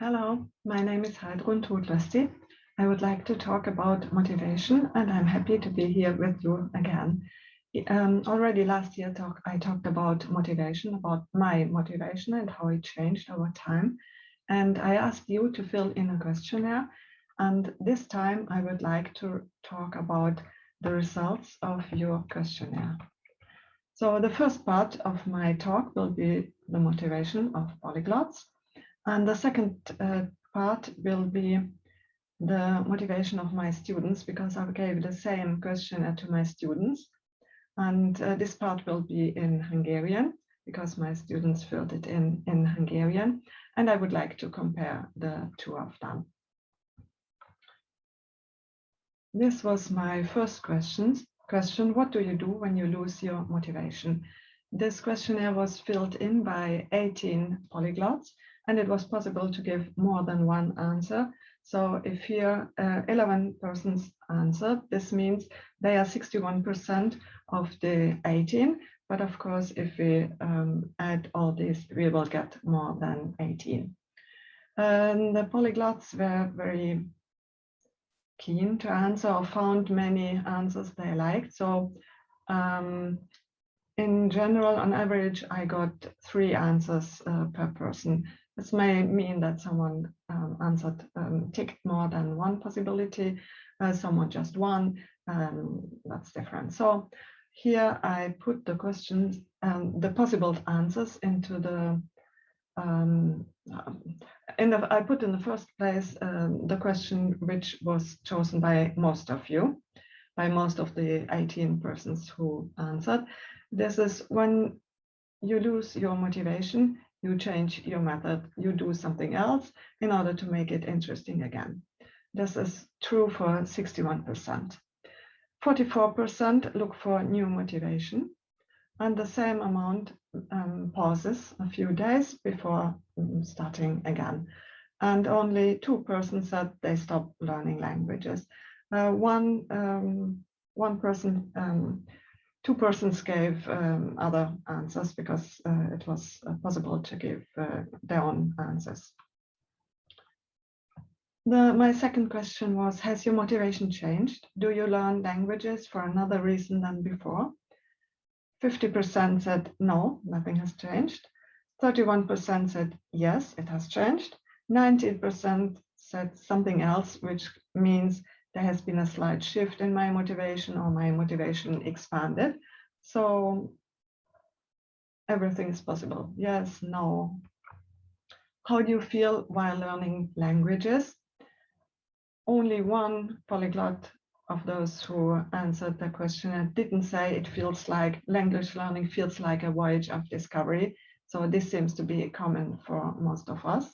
Hello, my name is Heidrun Todlasti. I would like to talk about motivation, and I'm happy to be here with you again. Already last year I talked about motivation, about my motivation and how it changed over time. And I asked you to fill in a questionnaire. And this time I would like to talk about the results of your questionnaire. So the first part of my talk will be the motivation of polyglots. And the second part will be the motivation of my students, because I gave the same questionnaire to my students. And this part will be in Hungarian, because my students filled it in Hungarian. And I would like to compare the two of them. This was my first question. What do you do when you lose your motivation? This questionnaire was filled in by 18 polyglots, and it was possible to give more than one answer. So if here 11 persons answered, this means they are 61% of the 18. But of course, if we add all these, we will get more than 18. And the polyglots were very keen to answer, or found many answers they liked. So in general, on average, I got 3 answers per person. This may mean that someone ticked more than one possibility, someone just one. That's different. So here I put the questions, the possible answers into the I put in the first place the question which was chosen by most of you, by most of the 18 persons who answered. This is when you lose your motivation, you change your method, you do something else in order to make it interesting again. This is true for 61%. 44% look for new motivation, and the same amount pauses a few days before starting again. And only 2 persons said they stopped learning languages. Two persons gave other answers, because it was possible to give their own answers. My second question was, has your motivation changed? Do you learn languages for another reason than before? 50% said no, nothing has changed. 31% said yes, it has changed. 19% said something else, which means there has been a slight shift in my motivation, or my motivation expanded. So everything is possible. Yes, no. How do you feel while learning languages? Only one polyglot of those who answered the question didn't say it feels like language learning feels like a voyage of discovery. So this seems to be common for most of us.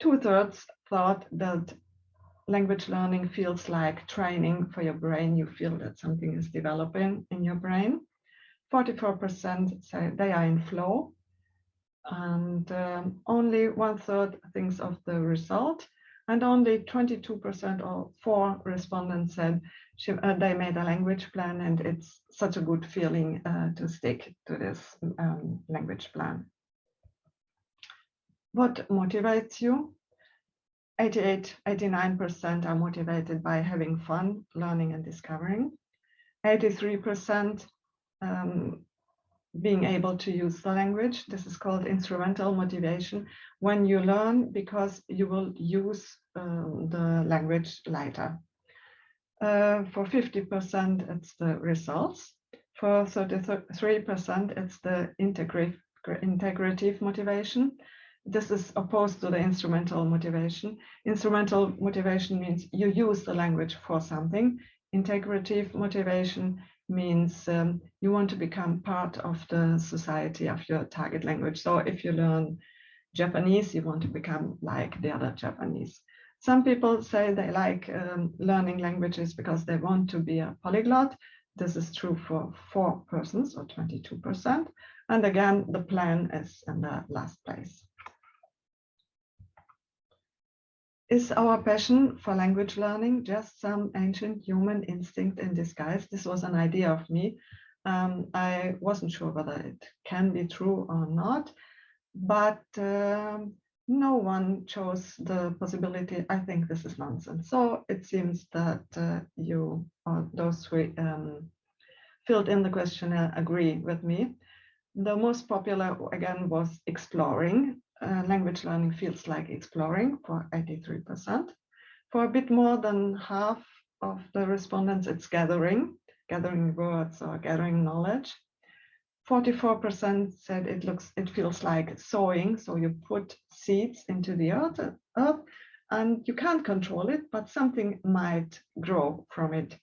2/3 thought that language learning feels like training for your brain. You feel that something is developing in your brain. 44% say they are in flow, and only 1/3 thinks of the result. And only 22% or 4 respondents said they made a language plan, and it's such a good feeling to stick to this language plan. What motivates you? 89% are motivated by having fun, learning and discovering. 83% being able to use the language. This is called instrumental motivation, when you learn because you will use the language later. For 50%, it's the results. For 33%, it's the integrative motivation. This is opposed to the instrumental motivation. Instrumental motivation means you use the language for something. Integrative motivation means you want to become part of the society of your target language. So if you learn Japanese, you want to become like the other Japanese. Some people say they like learning languages because they want to be a polyglot. This is true for 4 persons, or 22%. And again, the plan is in the last place. Is our passion for language learning just some ancient human instinct in disguise? This was an idea of me. I wasn't sure whether it can be true or not, but no one chose the possibility, I think this is nonsense. So it seems that you, or those who filled in the questionnaire, agree with me. The most popular, again, was exploring. Language learning feels like exploring for 83%. For a bit more than half of the respondents, it's gathering words or gathering knowledge. 44% said it feels like sowing, so you put seeds into the earth, and you can't control it, but something might grow from it.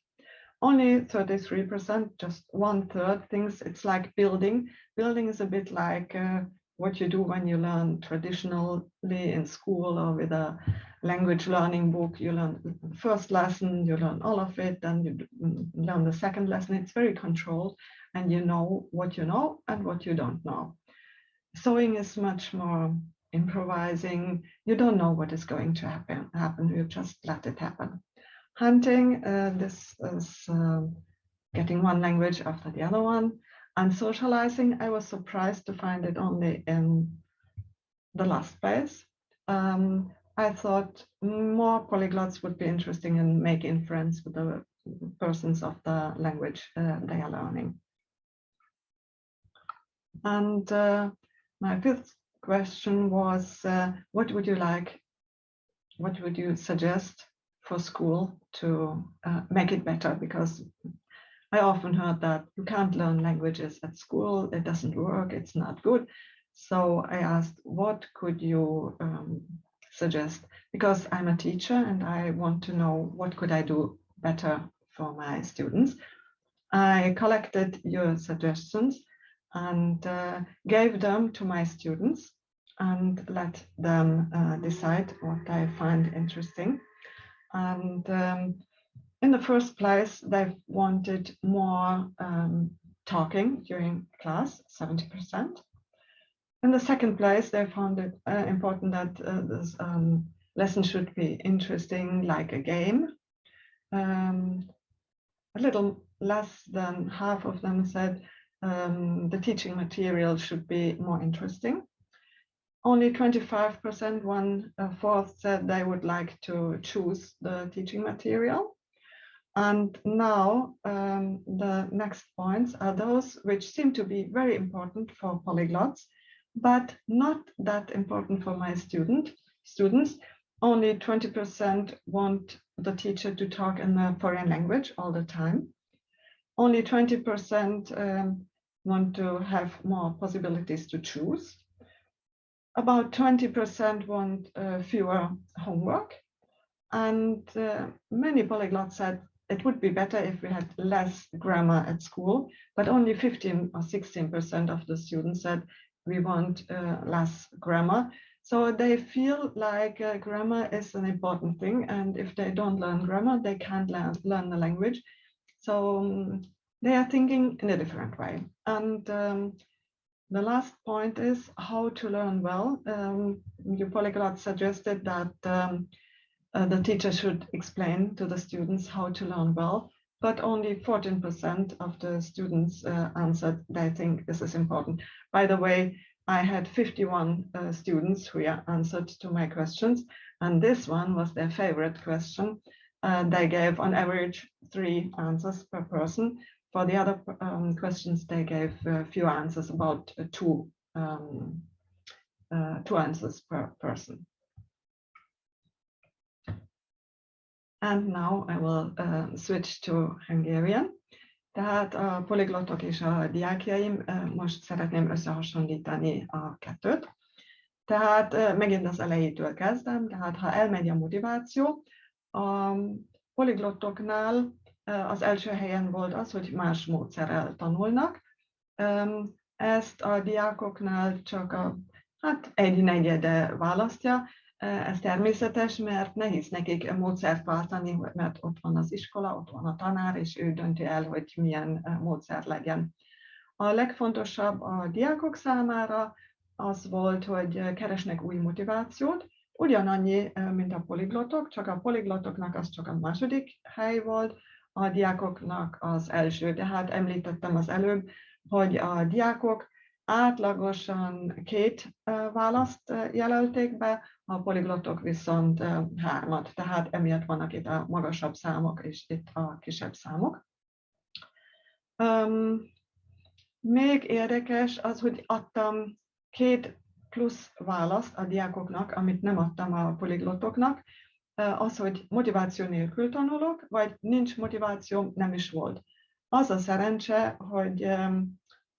Only 33%, just 1/3, thinks it's like building. Building is a bit like what you do when you learn traditionally in school or with a language learning book. You learn the first lesson, you learn all of it, then you learn the second lesson. It's very controlled, and you know what you know and what you don't know. Sewing is much more improvising. You don't know what is going to happen. You just let it happen. Hunting, this is getting one language after the other one. And socializing, I was surprised to find it only in the last place. I thought more polyglots would be interesting in making friends with the persons of the language they are learning. And my fifth question was, what would you suggest for school to make it better? Because I often heard that you can't learn languages at school, it doesn't work, it's not good. So I asked, what could you suggest? Because I'm a teacher and I want to know what could I do better for my students. I collected your suggestions and gave them to my students and let them decide what I find interesting. And in the first place, they wanted more talking during class, 70%. In the second place, they found it important that this lesson should be interesting, like a game. A little less than half of them said the teaching material should be more interesting. Only 25%, 1/4, said they would like to choose the teaching material. And now the next points are those which seem to be very important for polyglots, but not that important for my students. Only 20% want the teacher to talk in a foreign language all the time. Only 20% want to have more possibilities to choose. About 20% want fewer homework. And many polyglots said it would be better if we had less grammar at school, but only 15 or 16% of the students said we want less grammar. So they feel like grammar is an important thing, and if they don't learn grammar, they can't learn the language. So they are thinking in a different way. And the last point is how to learn well. Your polyglot suggested that the teacher should explain to the students how to learn well, but only 14% of the students answered they think this is important. By the way, I had 51 students who answered to my questions, and this one was their favorite question. They gave on average 3 answers per person. For the other questions, they gave few answers, about 2 answers per person. And now I will switch to Hungarian. Tehát a poliglottok és a diákjaim, most szeretném összehasonlítani a kettőt. Tehát megint az elejétől kezdem, tehát ha elmegy a motiváció, a poliglottoknál az első helyen volt az, hogy más módszerrel tanulnak. Ezt a diákoknál csak egy negyede választja. Ez természetes, mert nehéz nekik módszert váltani, mert ott van az iskola, ott van a tanár, és ő dönti el, hogy milyen módszer legyen. A legfontosabb a diákok számára az volt, hogy keresnek új motivációt, ugyanannyi, mint a poliglottok, csak a poliglotoknak az csak a második hely volt, a diákoknak az első. De hát említettem az előbb, hogy a diákok átlagosan 2 választ jelölték be, a poliglottok viszont 3-at, tehát emiatt vannak itt a magasabb számok és itt a kisebb számok. Még érdekes az, hogy adtam 2 plusz választ a diákoknak, amit nem adtam a poliglottoknak, az, hogy motiváció nélkül tanulok, vagy nincs motiváció, nem is volt. Az a szerencse, hogy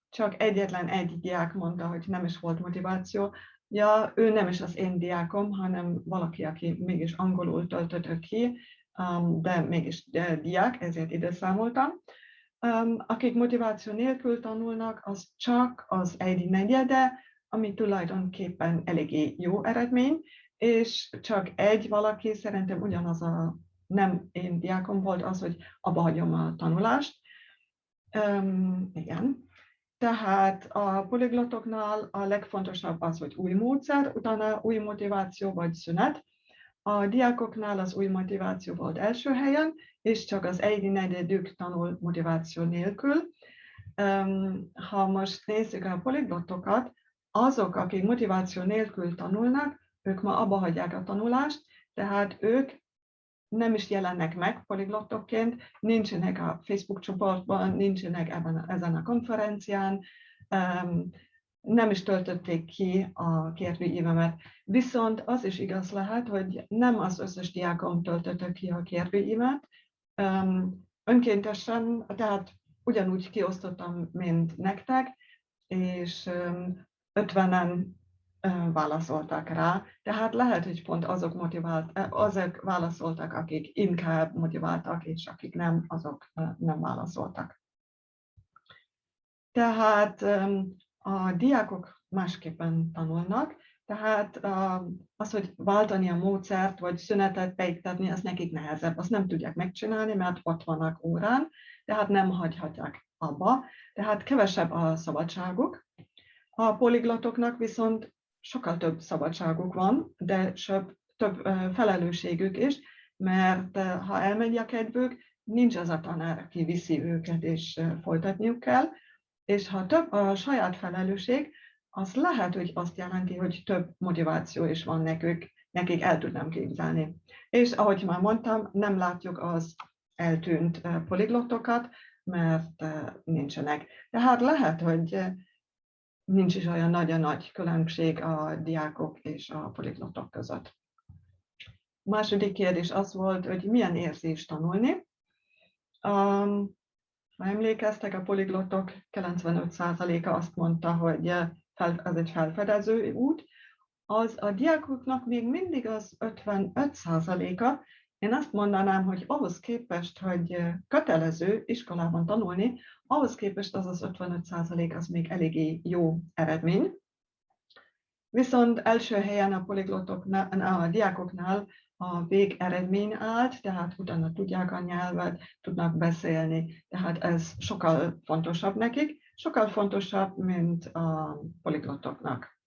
csak egyetlen egy diák mondta, hogy nem is volt motiváció. Ja, ő nem is az én diákom, hanem valaki, aki mégis angolul töltötte ki, de mégis diák, ezért ide számoltam. Akik motiváció nélkül tanulnak, az csak az 1/4, ami tulajdonképpen eléggé jó eredmény, és csak egy valaki, szerintem ugyanaz a nem én diákom volt az, hogy abba hagyom a tanulást. Igen. Tehát a poliglottoknál a legfontosabb az, hogy új módszer, utána új motiváció vagy szünet. A diákoknál az új motiváció volt első helyen, és csak az 1/4 tanul motiváció nélkül. Ha most nézzük a poliglottokat, azok, akik motiváció nélkül tanulnak, ők ma abba hagyják a tanulást, tehát ők nem is jelennek meg poliglotokként, nincsenek a Facebook csoportban, nincsenek ezen a konferencián, nem is töltötték ki a kérdőívemet. Viszont az is igaz lehet, hogy nem az összes diákom töltötte ki a kérdőívet. Önkéntesen, tehát ugyanúgy kiosztottam, mint nektek, és 50-en válaszoltak rá. Tehát lehet, hogy pont azok válaszoltak, akik inkább motiváltak, és akik nem, azok nem válaszoltak. Tehát a diákok másképpen tanulnak, tehát az, hogy váltani a módszert, vagy szünetet beiktatni, az nekik nehezebb. Azt nem tudják megcsinálni, mert ott vannak órán, tehát nem hagyhatják abba. Tehát kevesebb a szabadságuk. A poliglottoknak viszont sokkal több szabadságuk van, de több felelősségük is, mert ha elmegy a kedvük, nincs az a tanár, aki viszi őket, és folytatniuk kell. És ha több a saját felelősség, az lehet, hogy azt jelenti, hogy több motiváció is van nekik el tudnám képzelni. És ahogy már mondtam, nem látjuk az eltűnt poliglottokat, mert nincsenek. Tehát lehet, hogy nincs is olyan nagyon nagy különbség a diákok és a poliglottok között. A második kérdés az volt, hogy milyen érzés tanulni. Ha emlékeztek, a poliglottok 95%-a azt mondta, hogy ez egy felfedező út. A diákoknak még mindig az 55%-a. Én azt mondanám, hogy ahhoz képest, hogy kötelező iskolában tanulni, ahhoz képest az 55% az még eléggé jó eredmény. Viszont első helyen a diákoknál a végeredmény állt, tehát utána tudják a nyelvet, tudnak beszélni, tehát ez sokkal fontosabb nekik, sokkal fontosabb, mint a poliglottoknak.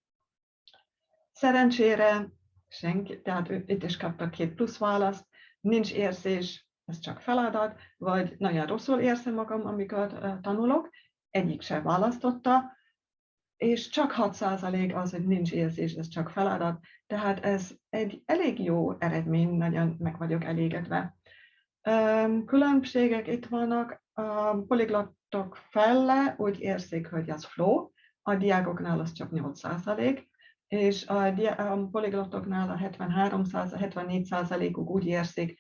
Szerencsére senki, tehát itt is kaptak 2 plusz választ, nincs érzés, ez csak feladat, vagy nagyon rosszul érzem magam, amikor tanulok, egyik sem választotta, és csak 6% az, hogy nincs érzés, ez csak feladat, tehát ez egy elég jó eredmény, nagyon meg vagyok elégedve. Különbségek itt vannak, a poliglottok fele úgy érzik, hogy az flow, a diákoknál az csak 8%, és a poliglottoknál a 74%-uk úgy érzik,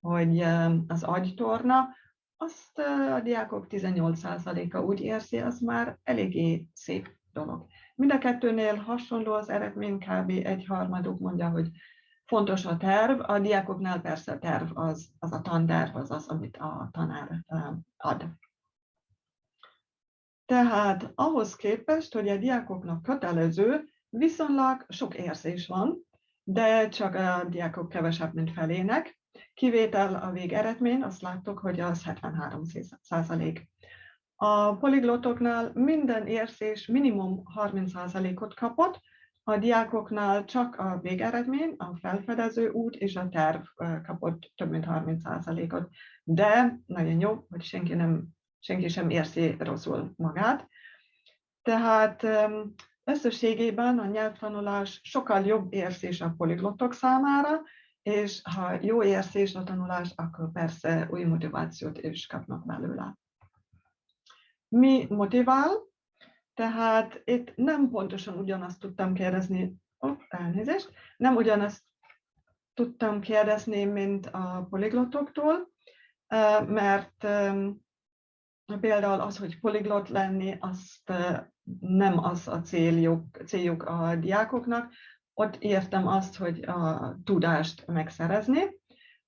hogy az agytorna, azt a diákok 18%-a úgy érzi, az már eléggé szép dolog. Mind a kettőnél hasonló az eredmény, kb. 1/3 mondja, hogy fontos a terv, a diákoknál persze a terv az a tanterv, az, amit a tanár ad. Tehát ahhoz képest, hogy a diákoknak kötelező, viszonylag sok érzés van, de csak a diákok kevesebb, mint felének. Kivétel a végeredmény, azt láttuk, hogy az 73%. A poliglottoknál minden érzés minimum 30%-ot kapott, a diákoknál csak a végeredmény, a felfedező út és a terv kapott több mint 30%-ot. De nagyon jó, hogy senki sem érzi rosszul magát. Tehát összességében a nyelvtanulás sokkal jobb érzés a poliglottok számára, és ha jó érzés a tanulás, akkor persze új motivációt is kapnak belőle. Mi motivál? Tehát itt nem pontosan ugyanazt tudtam kérdezni, nem ugyanazt tudtam kérdezni, mint a poliglottoktól, mert például az, hogy poliglott lenni, azt nem az a céljuk a diákoknak. Ott értem azt, hogy a tudást megszerezni,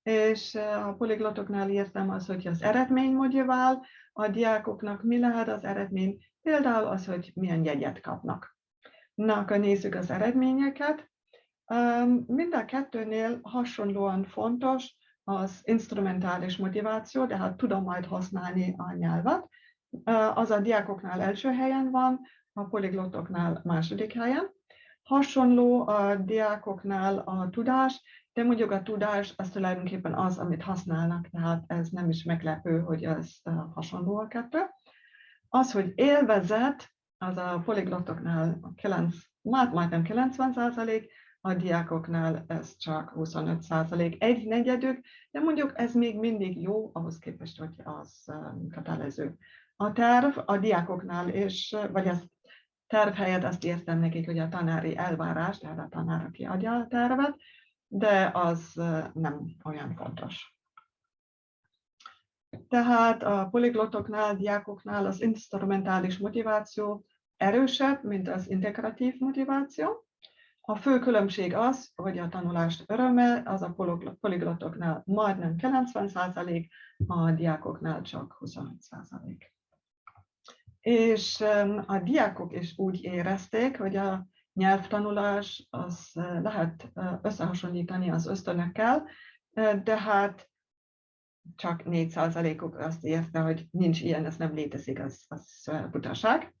és a poliglottoknál értem azt, hogy az eredmény motivál, a diákoknak mi lehet az eredmény, például az, hogy milyen jegyet kapnak. Na, akkor nézzük az eredményeket. Mind a kettőnél hasonlóan fontos az instrumentális motiváció, de hát tudom majd használni a nyelvet. Az a diákoknál első helyen van, a poliglottoknál második helyen. Hasonló a diákoknál a tudás, de mondjuk a tudás az tulajdonképpen az, amit használnak, tehát ez nem is meglepő, hogy ez hasonló a kettő. Az, hogy élvezet, az a poliglottoknál majdnem 90%, a diákoknál ez csak 25%, egy negyedük, de mondjuk ez még mindig jó, ahhoz képest, hogy az kötelező. A terv a diákoknál is, vagy ez terv helyett azt értem nekik, hogy a tanári elvárás, tehát a tanár, aki adja a tervet, de az nem olyan fontos. Tehát a poliglottoknál, diákoknál az instrumentális motiváció erősebb, mint az integratív motiváció. A fő különbség az, hogy a tanulás öröme az a poliglottoknál majdnem 90%, a diákoknál csak 25%. És a diákok is úgy érezték, hogy a nyelvtanulás az lehet összehasonlítani az ösztönökkel, de hát csak 4%-uk azt érte, hogy nincs ilyen, ez nem létezik, az butaság.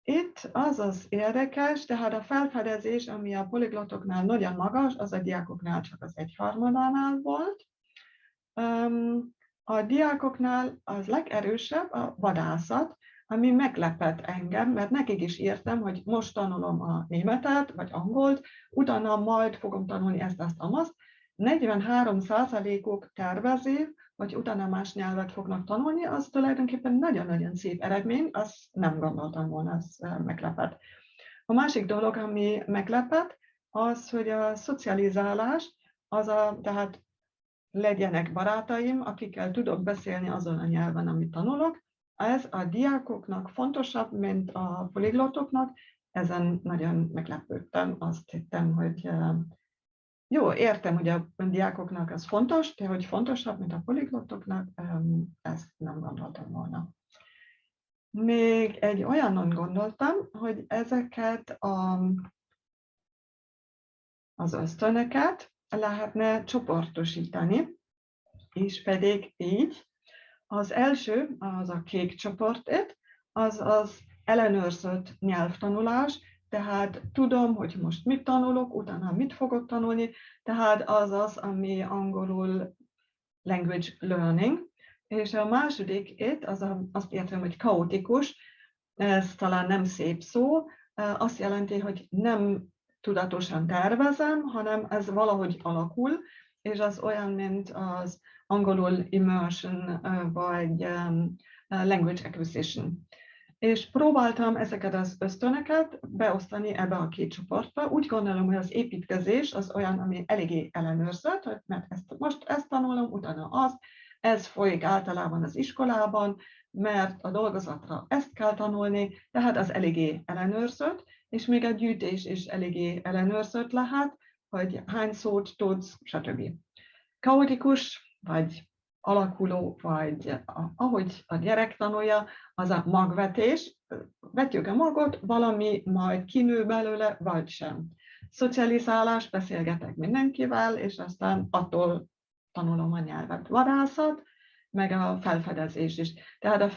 Itt az érdekes, tehát a felfedezés, ami a poliglottoknál nagyon magas, az a diákoknál csak az 1/3 volt. A diákoknál az legerősebb a vadászat, ami meglepett engem, mert nekik is értem, hogy most tanulom a németet, vagy angolt, utána majd fogom tanulni ezt, azt. 43%-uk tervezi, hogy utána más nyelvet fognak tanulni, az tulajdonképpen nagyon-nagyon szép eredmény, azt nem gondoltam volna, az meglepett. A másik dolog, ami meglepett, az, hogy a szocializálás, tehát legyenek barátaim, akikkel tudok beszélni azon a nyelven, amit tanulok, ez a diákoknak fontosabb, mint a poliglottoknak, ezen nagyon meglepődtem, azt hittem, hogy jó, értem, hogy a diákoknak ez fontos, de hogy fontosabb, mint a poliglottoknak, ezt nem gondoltam volna. Még egy olyanon gondoltam, hogy ezeket az ösztönöket lehetne csoportosítani, és pedig így. Az első, az a kék csoport, az ellenőrzött nyelvtanulás, tehát tudom, hogy most mit tanulok, utána mit fogok tanulni, tehát az, ami angolul language learning. És a második azt értem, hogy kaotikus, ez talán nem szép szó, azt jelenti, hogy nem tudatosan tervezem, hanem ez valahogy alakul, és az olyan, mint az angolul immersion vagy language acquisition. És próbáltam ezeket az ösztönöket beosztani ebbe a két csoportba. Úgy gondolom, hogy az építkezés az olyan, ami eléggé ellenőrzött, mert most ezt tanulom, utána az. Ez folyik általában az iskolában, mert a dolgozatra ezt kell tanulni, tehát az eléggé ellenőrzött, és még a gyűjtés is eléggé ellenőrzött lehet, hogy hány szót tudsz, stb. Kaotikus, vagy alakuló, vagy ahogy a gyerek tanulja, az a magvetés. Vetjük a magot, valami majd kinő belőle, vagy sem. Szocializálás, beszélgetek mindenkivel, és aztán attól tanulom a nyelvet. Vadászat, meg a felfedezés is. Tehát a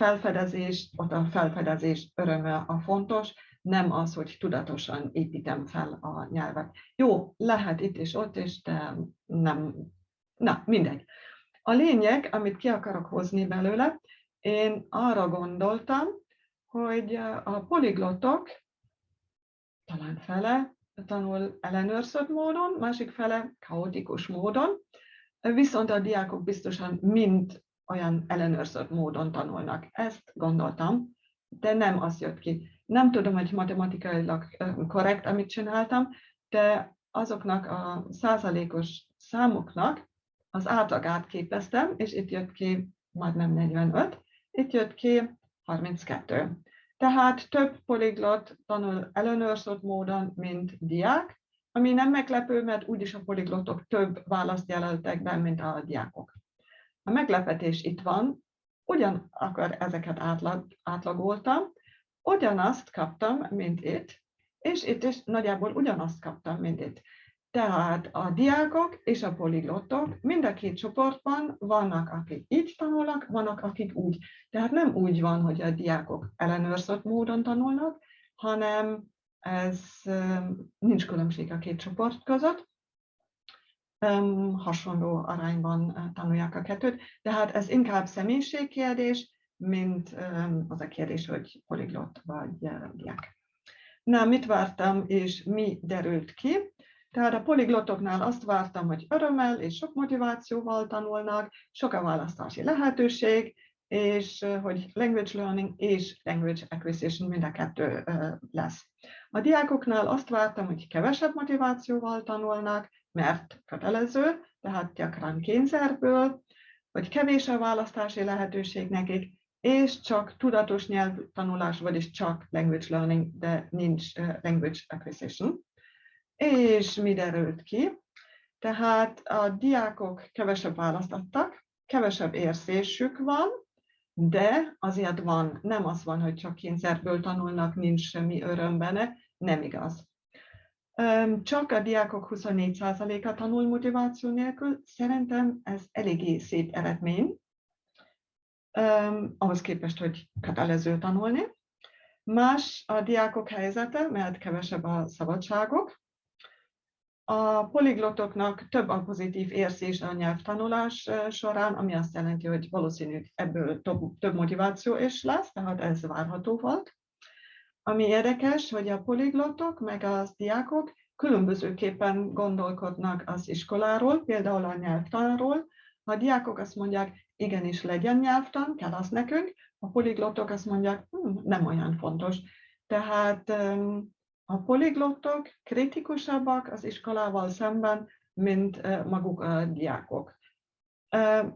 felfedezés öröme a fontos, nem az, hogy tudatosan építem fel a nyelvet. Jó, lehet itt és ott is, de nem. Na, mindegy. A lényeg, amit ki akarok hozni belőle, én arra gondoltam, hogy a poliglottok talán fele tanul ellenőrzött módon, másik fele kaotikus módon, viszont a diákok biztosan mind olyan ellenőrzött módon tanulnak. Ezt gondoltam, de nem az jött ki. Nem tudom, hogy matematikailag korrekt, amit csináltam, de azoknak a százalékos számoknak az átlagát képeztem, és itt jött ki majdnem 45, itt jött ki 32. Tehát több poliglot tanul ellenőrzött módon, mint diák, ami nem meglepő, mert úgyis a poliglottok több választ jelöltek be, mint a diákok. A meglepetés itt van, ugyanakkor ezeket átlagoltam, ugyanazt kaptam, mint itt, és itt is nagyjából ugyanazt kaptam, mint itt. Tehát a diákok és a poliglottok mind a két csoportban vannak, akik így tanulnak, vannak, akik úgy. Tehát nem úgy van, hogy a diákok ellenőrzött módon tanulnak, hanem ez nincs különbség a két csoport között. Hasonló arányban tanulják a kettőt. Tehát ez inkább személyiségkérdés, mint az a kérdés, hogy poliglott vagy diák. Na, mit vártam, és mi derült ki? Tehát a poliglottoknál azt vártam, hogy örömmel és sok motivációval tanulnak, sok a választási lehetőség, és hogy language learning és language acquisition mind a kettő lesz. A diákoknál azt vártam, hogy kevesebb motivációval tanulnak, mert kötelező, tehát gyakran kényszerből, hogy kevés a választási lehetőség nekik, és csak tudatos nyelvtanulás, vagyis csak language learning, de nincs language acquisition. És mi derült ki? Tehát a diákok kevesebb választ adtak, kevesebb érzésük van, de azért van, nem az van, hogy csak kényszerből tanulnak, nincs semmi öröm benne, nem igaz. Csak a diákok 24%-a tanul motiváció nélkül, szerintem ez eléggé szép eredmény, ahhoz képest, hogy kötelező tanulni. Más a diákok helyzete, mert kevesebb a szabadságok. A poliglottoknak több a pozitív érzés a nyelvtanulás során, ami azt jelenti, hogy valószínű ebből több motiváció is lesz, tehát ez várható volt. Ami érdekes, hogy a poliglottok meg az diákok különbözőképpen gondolkodnak az iskoláról, például a nyelvtanról. A diákok azt mondják, igenis legyen nyelvtan, kell az nekünk, a poliglottok azt mondják, nem olyan fontos. Tehát a poliglottok kritikusabbak az iskolával szemben, mint maguk a diákok.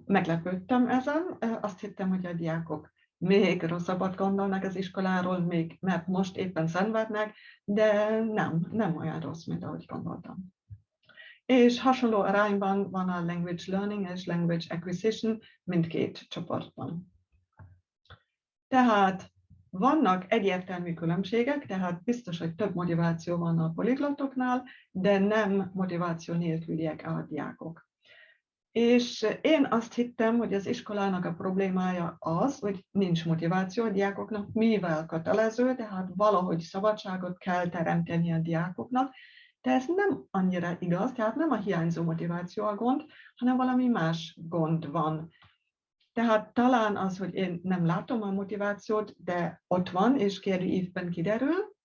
Meglepődtem ezen, azt hittem, hogy a diákok még rosszabbat gondolnak az iskoláról, még, mert most éppen szenvednek, de nem olyan rossz, mint ahogy gondoltam. És hasonló arányban van a language learning és language acquisition mindkét csoportban. Tehát vannak egyértelmű különbségek, tehát biztos, hogy több motiváció van a poliglottoknál, de nem motiváció nélküliek a diákok. És én azt hittem, hogy az iskolának a problémája az, hogy nincs motiváció a diákoknak, mivel kötelező, tehát valahogy szabadságot kell teremteni a diákoknak, de ez nem annyira igaz, tehát nem a hiányzó motiváció a gond, hanem valami más gond van. Tehát talán az, hogy én nem látom a motivációt, de ott van, és kérdőívben kiderül,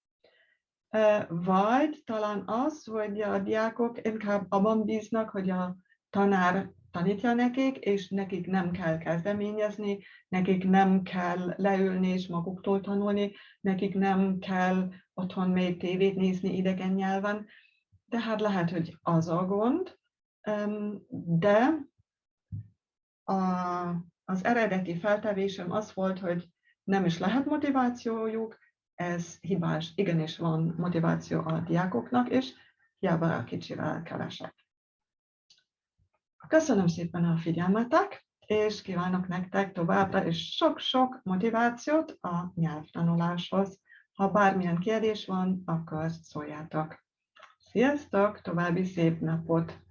vagy talán az, hogy a diákok inkább abban bíznak, hogy a tanár tanítja nekik, és nekik nem kell kezdeményezni, nekik nem kell leülni és maguktól tanulni, nekik nem kell otthon még tévét nézni idegen nyelven. Tehát lehet, hogy az a gond, de az eredeti feltevésem az volt, hogy nem is lehet motivációjuk, ez hibás, igenis van motiváció a diákoknak, és hiába a kicsivel kevesebb. Köszönöm szépen a figyelmetek, és kívánok nektek továbbra is sok-sok motivációt a nyelvtanuláshoz. Ha bármilyen kérdés van, akkor szóljátok. Sziasztok, további szép napot!